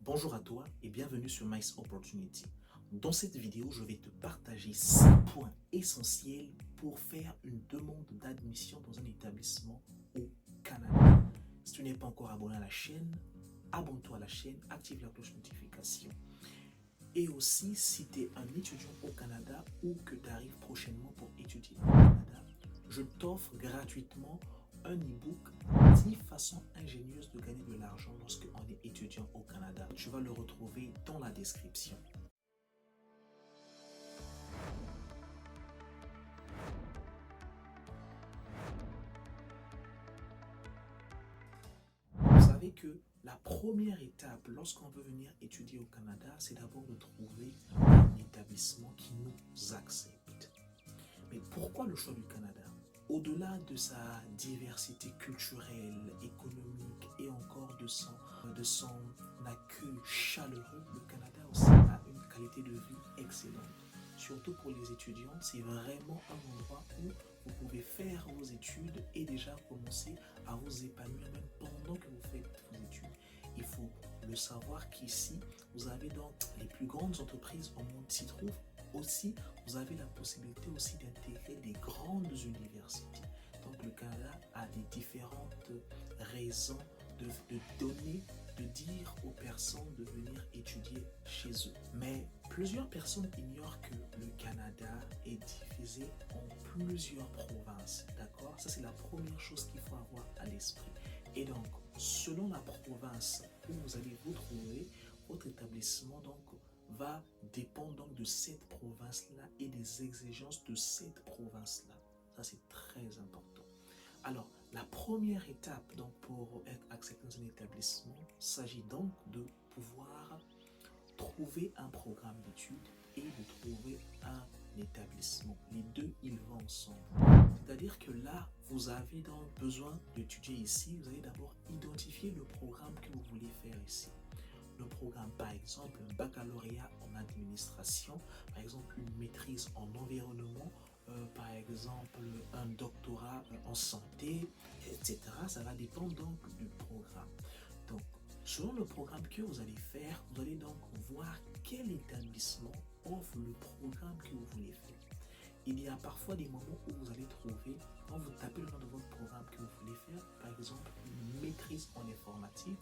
Bonjour à toi et bienvenue sur Mice Opportunity. Dans cette vidéo, je vais te partager 6 points essentiels pour faire une demande d'admission dans un établissement au Canada. Si tu n'es pas encore abonné à la chaîne, abonne-toi à la chaîne, active la cloche notification. Et aussi, si tu es un étudiant au Canada ou que tu arrives prochainement pour étudier au Canada, je t'offre gratuitement un e-book 10 façons ingénieuses de gagner de l'argent lorsque on est étudiant au Canada. Tu vas le retrouver dans la description. Vous savez que la première étape lorsqu'on veut venir étudier au Canada, c'est d'abord de trouver un établissement qui nous accepte. Mais pourquoi le choix du Canada? Au-delà de sa diversité culturelle, économique et encore de son accueil chaleureux, le Canada aussi a une qualité de vie excellente. Surtout pour les étudiants, c'est vraiment un endroit où vous pouvez faire vos études et déjà commencer à vous épanouir même pendant que vous faites vos études. Il faut le savoir qu'ici, vous avez donc les plus grandes entreprises au monde s'y trouvent. Aussi, vous avez la possibilité aussi d'intégrer des grandes universités. Donc le Canada a des différentes raisons de donner, de dire aux personnes de venir étudier chez eux. Mais plusieurs personnes ignorent que le Canada est divisé en plusieurs provinces. D'accord? Ça, c'est la première chose qu'il faut avoir à l'esprit. Et donc, selon la province où vous allez vous trouver, votre établissement donc va dépendre donc de cette province-là et des exigences de cette province-là. Ça, c'est très important. Alors, la première étape donc, pour être accepté dans un établissement, s'agit donc de pouvoir trouver un programme d'études et de trouver un établissement. Les deux, ils vont ensemble. C'est-à-dire que là, vous avez donc besoin d'étudier ici. Vous allez d'abord identifier le programme que vous voulez faire ici. Le programme, par exemple, un baccalauréat en administration, par exemple une maîtrise en environnement, par exemple un doctorat en santé, etc. Ça va dépendre donc du programme. Donc, selon le programme que vous allez faire, vous allez donc voir quel établissement offre le programme que vous voulez faire. Il y a parfois des moments où vous allez trouver, quand vous tapez le nom de votre programme que vous voulez faire, par exemple une maîtrise en informatique,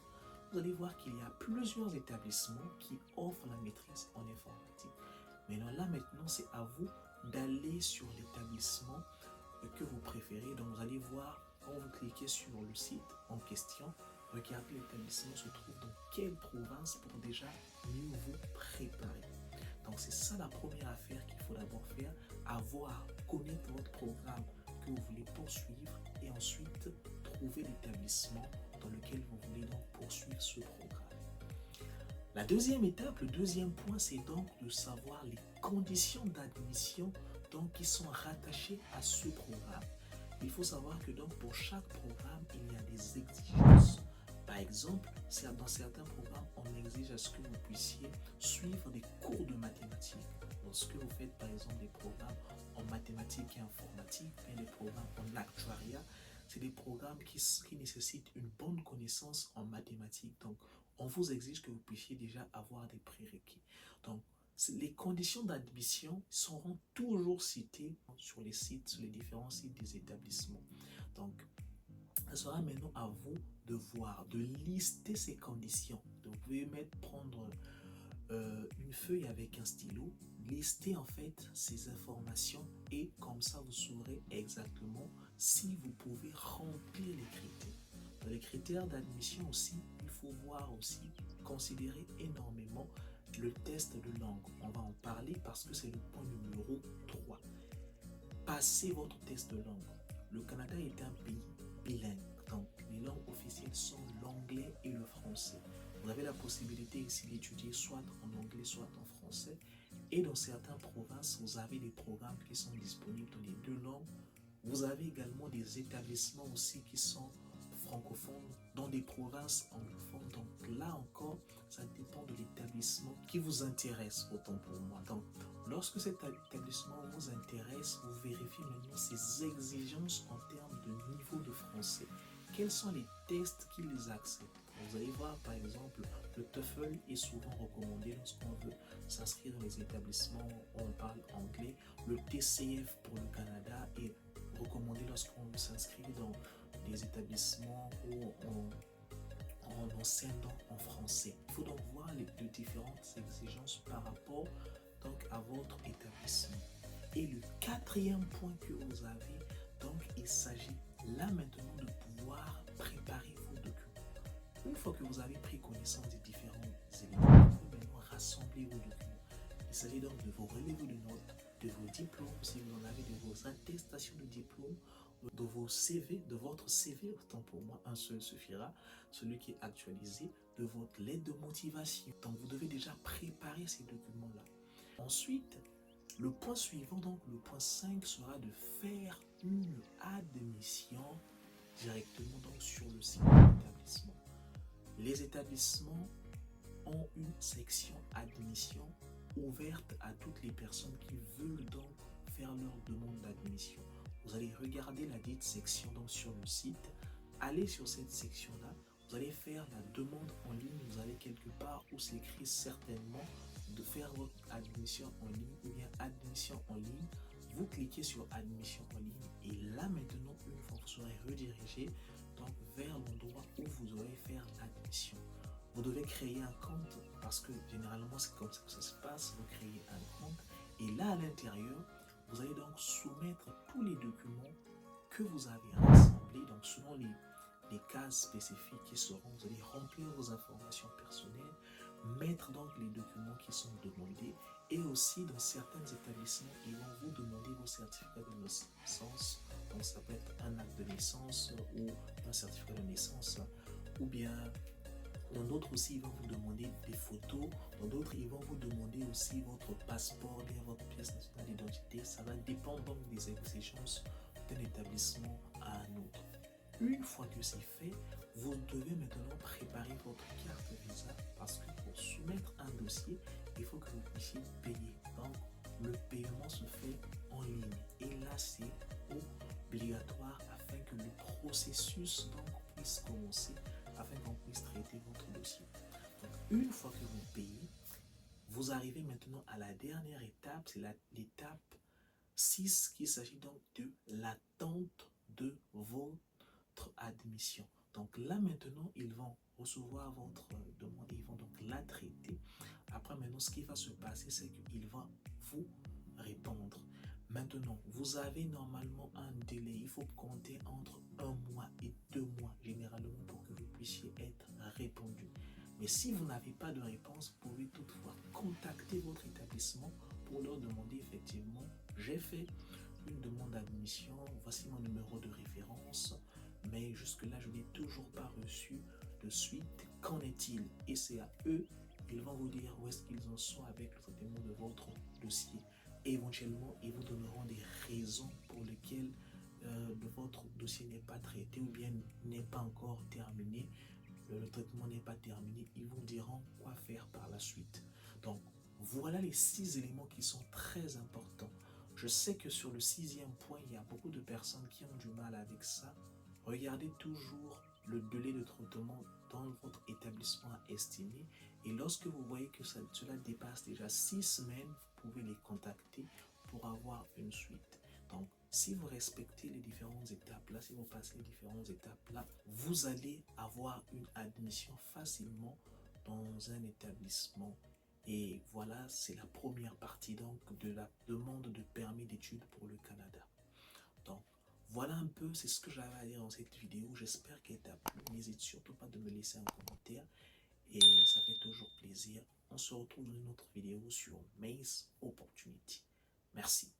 vous allez voir qu'il y a plusieurs établissements qui offrent la maîtrise en informatique. Mais là maintenant, c'est à vous d'aller sur l'établissement que vous préférez. Donc vous allez voir, quand vous cliquez sur le site en question, regardez l'établissement se trouve dans quelle province pour déjà mieux vous préparer. Donc c'est ça la première affaire qu'il faut d'abord faire, connaître votre programme que vous voulez poursuivre et ensuite trouver l'établissement dans lequel vous voulez donc poursuivre ce programme. La deuxième étape, le deuxième point, c'est donc de savoir les conditions d'admission qui sont rattachées à ce programme. Il faut savoir que donc pour chaque programme, il y a des exigences. Par exemple, dans certains programmes, on exige à ce que vous puissiez suivre des cours de mathématiques. Lorsque vous faites par exemple des programmes en mathématiques et informatique, et des programmes en actuariat, c'est des programmes qui nécessitent une bonne connaissance en mathématiques. Donc, on vous exige que vous puissiez déjà avoir des prérequis. Donc, les conditions d'admission seront toujours citées sur les différents sites des établissements. Donc, ce sera maintenant à vous de voir, de lister ces conditions. Donc, vous pouvez prendre une feuille avec un stylo, lister en fait ces informations et comme ça vous saurez exactement si vous pouvez remplir les critères. Dans les critères d'admission aussi, il faut voir aussi, considérer énormément le test de langue. On va en parler parce que c'est le point numéro 3. Passez votre test de langue. Le Canada est un pays bilingue, donc les langues officielles sont l'anglais et le français. Vous avez la possibilité ici d'étudier soit en anglais, soit en français. Et dans certaines provinces, vous avez des programmes qui sont disponibles dans les deux langues. Vous avez également des établissements aussi qui sont francophones dans des provinces anglophones. Donc là encore, ça dépend de l'établissement qui vous intéresse, autant pour moi. Donc, lorsque cet établissement vous intéresse, vous vérifiez maintenant ses exigences en termes de niveau de français. Quels sont les tests qu'ils acceptent? Vous allez voir par exemple Le TOEFL est souvent recommandé lorsqu'on veut s'inscrire dans les établissements où on parle anglais. Le TCF pour le Canada est recommandé lorsqu'on veut s'inscrire dans des établissements où on enseigne donc en français. Il faut donc voir les différentes exigences par rapport donc à votre établissement. Et le quatrième point que vous avez, donc il s'agit là maintenant de pouvoir préparer vos documents. Une fois que vous avez pris connaissance des différents éléments, vous pouvez maintenant rassembler vos documents. Il s'agit donc de vos relevés de notes, de vos diplômes, si vous en avez, de vos attestations de diplôme, de vos CV, de votre CV, autant pour moi, un seul suffira, celui qui est actualisé, de votre lettre de motivation. Donc vous devez déjà préparer ces documents-là. Ensuite, le point suivant, donc le point 5, sera de faire une admission directement donc sur le site de l'établissement. Les établissements ont une section admission ouverte à toutes les personnes qui veulent donc faire leur demande d'admission. Vous allez regarder la dite section donc sur le site, allez sur cette section-là, vous allez faire la demande en ligne, vous allez quelque part où c'est écrit certainement de faire votre admission en ligne ou bien admission en ligne. Vous cliquez sur admission en ligne et là maintenant, une fois vous serez redirigé donc vers l'endroit où vous aurez faire l'admission. Vous devez créer un compte parce que généralement c'est comme ça que ça se passe. Vous créez un compte et là à l'intérieur, vous allez donc soumettre tous les documents que vous avez rassemblés, donc selon les cases spécifiques qui seront, vous allez remplir vos informations personnelles, mettre donc les documents qui sont demandés et aussi dans certains établissements, ils vont vous demander vos certificats de naissance. Donc ça peut être un acte de naissance ou un certificat de naissance ou bien dans d'autres aussi, ils vont vous demander des photos. Dans d'autres, ils vont vous demander aussi votre passeport, bien votre pièce nationale d'identité. Ça va dépendre donc des exigences d'un établissement à un autre. Une fois que c'est fait, vous devez maintenant préparer votre carte Visa parce que pour soumettre un dossier, il faut que vous puissiez payer. Donc, le paiement se fait en ligne. Et là, c'est obligatoire afin que le processus donc puisse commencer, afin qu'on puisse traiter votre dossier. Donc, une fois que vous payez, vous arrivez maintenant à la dernière étape, c'est l'étape 6 qui s'agit donc de l'attente de votre admission. Donc là maintenant, ils vont recevoir votre demande, ils vont donc la traiter. Après maintenant, ce qui va se passer, c'est qu'ils vont vous répondre. Maintenant, vous avez normalement un délai. Il faut compter entre 1 mois et 2 mois généralement pour que vous puissiez être répondu. Mais si vous n'avez pas de réponse, vous pouvez toutefois contacter votre établissement pour leur demander effectivement, j'ai fait une demande d'admission, voici mon numéro de référence, mais jusque-là, je n'ai toujours pas reçu de suite. Qu'en est-il? Et c'est à eux, ils vont vous dire où est-ce qu'ils en sont avec le traitement de votre dossier. Éventuellement, ils vous donneront des raisons pour lesquelles votre dossier n'est pas traité ou bien n'est pas encore terminé. Le traitement n'est pas terminé. Ils vous diront quoi faire par la suite. Donc, voilà les 6 éléments qui sont très importants. Je sais que sur le 6e point, il y a beaucoup de personnes qui ont du mal avec ça. Regardez toujours le délai de traitement dans votre établissement estimé. Et lorsque vous voyez que cela dépasse déjà 6 semaines, vous pouvez les contacter pour avoir une suite. Donc, si vous respectez les différentes étapes là, si vous passez les différentes étapes là, vous allez avoir une admission facilement dans un établissement. Et voilà, c'est la première partie donc de la demande de permis d'études pour le Canada. Donc, voilà un peu, c'est ce que j'avais à dire dans cette vidéo. J'espère qu'elle t'a plu. N'hésite surtout pas de me laisser un commentaire. Et ça fait toujours plaisir. On se retrouve dans une autre vidéo sur Maize Opportunity. Merci.